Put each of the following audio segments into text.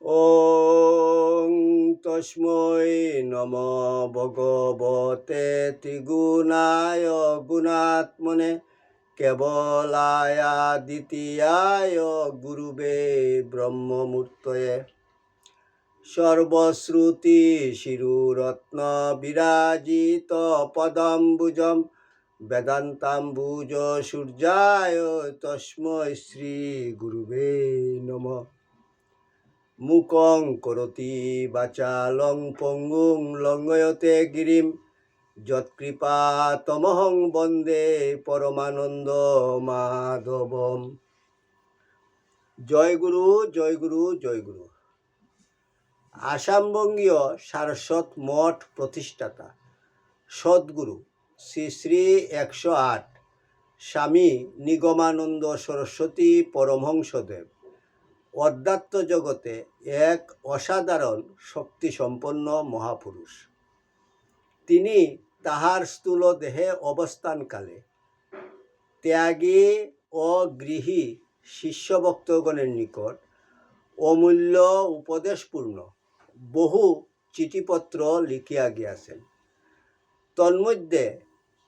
ওং তস্मै নমঃ ভগবতে ত্রিগুণায় গুণাত্মনে কেবলায় দ্বিতীয়ায় গুরুবে ব্রহ্মমূর্তয়ে সর্বশ্রুতি শিরুরত্ন বিরাজিত পদম্বুজম বেদান্তাম্বুজ সূর্যায় তস্मै শ্রী গুরুবে নমঃ। মুকং করতি বাচালং পঙ্গুং লঙ্ঘয়তে গিরিম যৎকৃপা তমহং বন্দে পরমানন্দ মাধবম। জয় গুরু, জয় গুরু, জয় গুরু। আসামবঙ্গীয় সারস্বত মঠ প্রতিষ্ঠাতা সদ্গুরু শ্রী শ্রী 108 স্বামী নিগমানন্দ সরস্বতী পরমহংসদেব অধ্যাত্ম জগতে এক অসাধারণ শক্তিসম্পন্ন মহাপুরুষ। তিনি তাহার স্থূল দেহে অবস্থানকালে ত্যাগী ও গৃহী শিষ্যভক্তগণের নিকট অমূল্য উপদেশপূর্ণ বহু চিঠিপত্র লিখিয়া গিয়াছেন। তন্মধ্যে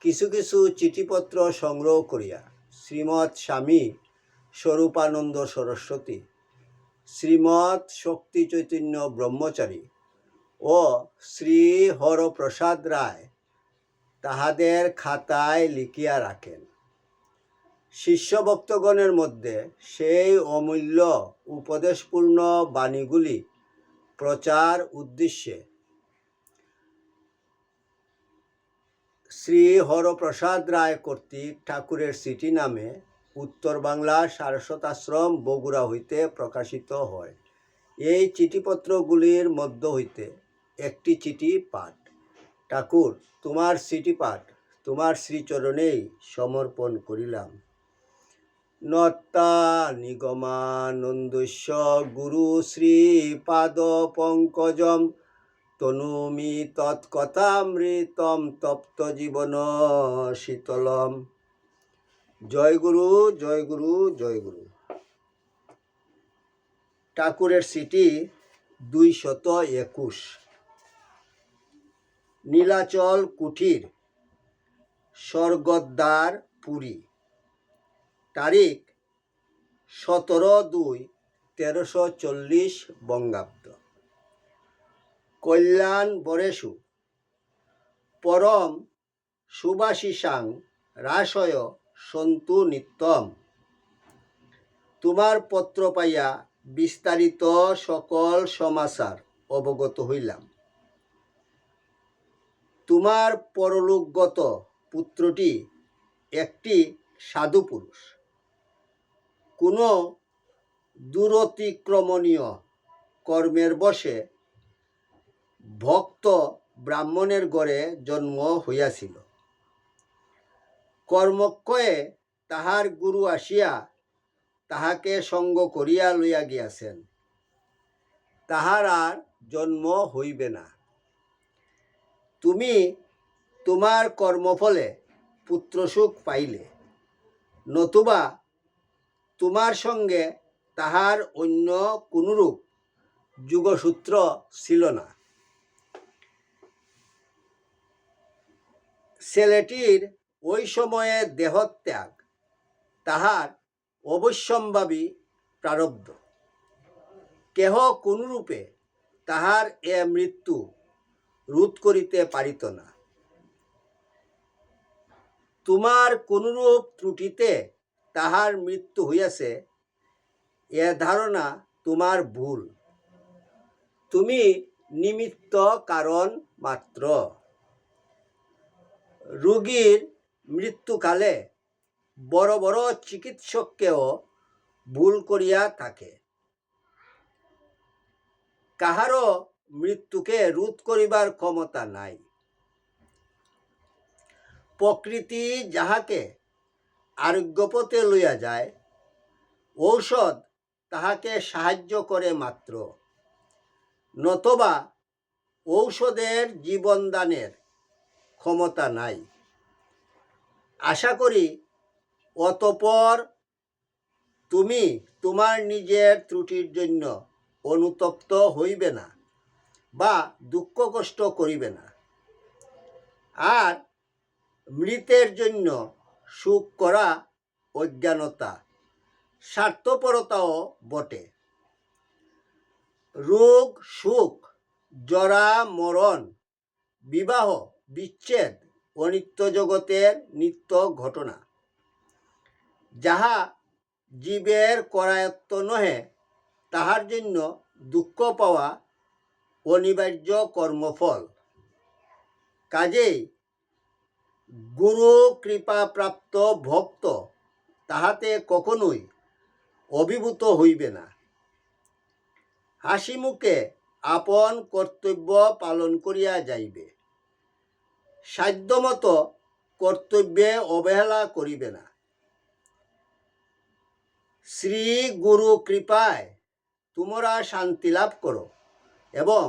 কিছু কিছু চিঠিপত্র সংগ্রহ করিয়া শ্রীমৎ স্বামী স্বরূপানন্দ সরস্বতী, শ্রীমৎ শক্তি চৈতন্য ব্রহ্মচারী ও শ্রী হরপ্রসাদ রায় তাহাদের খাতায় লিখিয়া রাখেন। শিষ্যভক্তগণের মধ্যে সেই অমূল্য উপদেশপূর্ণ বাণীগুলি প্রচার উদ্দেশ্যে শ্রী হরপ্রসাদ রায় কর্তৃক ঠাকুরের চিঠি নামে উত্তর বাংলা সারস্বত আশ্রম বগুড়া হইতে প্রকাশিত হয়। এই চিঠিপত্রগুলির মধ্য হইতে একটি চিঠি পাঠ। ঠাকুর, তোমার চিঠি পাঠ তোমার শ্রীচরণেই সমর্পণ করিলাম। নত্তা নিগমানন্দস্য গুরু শ্রী পাদ পঙ্কজম তনুমি তৎকথামৃতম তপ্ত জীবন শীতলম। জয় গুরু, জয় গুরু, জয় গুরু। ঠাকুরের চিঠি 221। নীলাচল কুঠির, স্বর্গদ্বার, পুরী। তারিখ 17/2/1340 বঙ্গাব্দ। কল্যাণ বরেষু পরম সুভাষিসাং রাসয় সন্তু নিত্যম। তোমার পত্র পাইয়া বিস্তারিত সকল সমাচার অবগত হইলাম। তোমার পরলোকগত পুত্রটি একটি সাধু পুরুষ, কোনো দূরতিক্রমণীয় কর্মের বশে ভক্ত ব্রাহ্মণের ঘরে জন্ম হইয়াছিল। কর্মক্ষয়ে তাহার গুরু আসিয়া তাহাকে সঙ্গ করিয়া লইয়া গিয়াছেন। তাহার আর জন্ম হইবে না। তুমি তোমার কর্মফলে পুত্রসুখ পাইলে, নতুবা তোমার সঙ্গে তাহার অন্য কোনরূপ যুগসূত্র ছিল না। ছেলেটির ওই সময়ে দেহত্যাগ তাহার অবশ্যম্ভাবী প্রারব্ধ। কেহ কোনরূপে তাহার এ মৃত্যু রোধ করিতে পারিত না। তোমার কোনরূপ ত্রুটিতে তাহার মৃত্যু হইয়াছে, এ ধারণা তোমার ভুল। তুমি নিমিত্ত কারণ মাত্র। রোগীর মৃত্যুকালে বড় বড় চিকিৎসককেও ভুল করিয়া থাকে। কাহারও মৃত্যুকে রোধ করিবার ক্ষমতা নাই। প্রকৃতি যাহাকে আরোগ্যপথে লইয়া যায়, ঔষধ তাহাকে সাহায্য করে মাত্র, নতবা ঔষধের জীবনদানের ক্ষমতা নাই। আশা করি অতঃপর তুমি তোমার নিজের ত্রুটির জন্য অনুতপ্ত হইবে না বা দুঃখ কষ্ট করিবে না। আর মৃতের জন্য সুখ করা অজ্ঞানতা, স্বার্থপরতাও বটে। রোগ সুখ, জরা মরণ, বিবাহ বিচ্ছেদ অনিত্য জগতের নিত্য ঘটনা, যাহা জীবের করায়ত্ত নহে, তাহার জন্য দুঃখ পাওয়া অনিবার্য কর্মফল। কাজেই গুরু কৃপাপ্রাপ্ত ভক্ত তাহাতে কখনোই অভিভূত হইবে না। হাসি মুখে আপন কর্তব্য পালন করিয়া যাইবে। সাধ্যমতো কর্তব্যে অবহেলা করিবে না। শ্রী গুরু কৃপায় তোমরা শান্তি লাভ করো এবং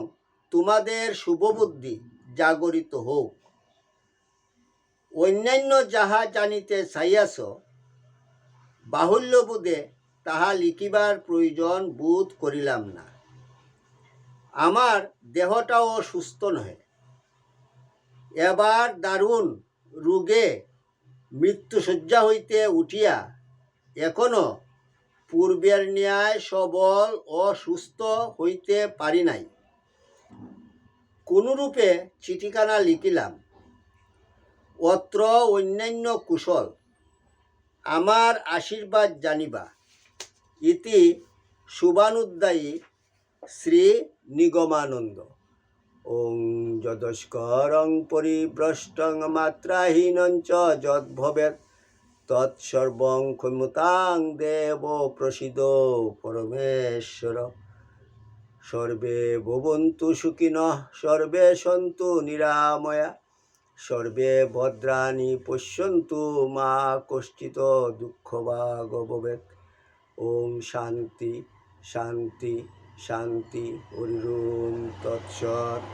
তোমাদের শুভবুদ্ধি জাগরিত হোক। অন্যান্য যাহা জানিতে চাইয়াছ, বাহুল্যবোধে তাহা লিখিবার প্রয়োজন বোধ করিলাম না। আমার দেহটাও সুস্থ নহে। এবার দারুণ রোগে মৃত্যুশয্যা হইতে উঠিয়া এখনো পূর্বের ন্যায় সবল ও সুস্থ হইতে পারি নাই। কোনরূপে চিঠিখানা লিখিলাম, অত্র অন্যান্য কুশল, আমার আশীর্বাদ জানিবা। ইতি শুভানুদ্দায়ী শ্রী নিগমানন্দ। ওং যদস্করং পরিভ্রষ্টং মাত্রাহীনং চ যদ্ভবেৎ তৎসর্বং ক্ষম্যতাং দেব প্রসীদ পরমেশ্বর। সর্বে ভবন্তু সুখিনঃ, সর্বে সন্তু নিরাময়া, সর্বে ভদ্রাণি পশ্যন্তু মা কশ্চিৎ দুঃখভাগ ভবেৎ। ওং শান্তি শান্তি শান্তি। হরি ওম তৎসৎ।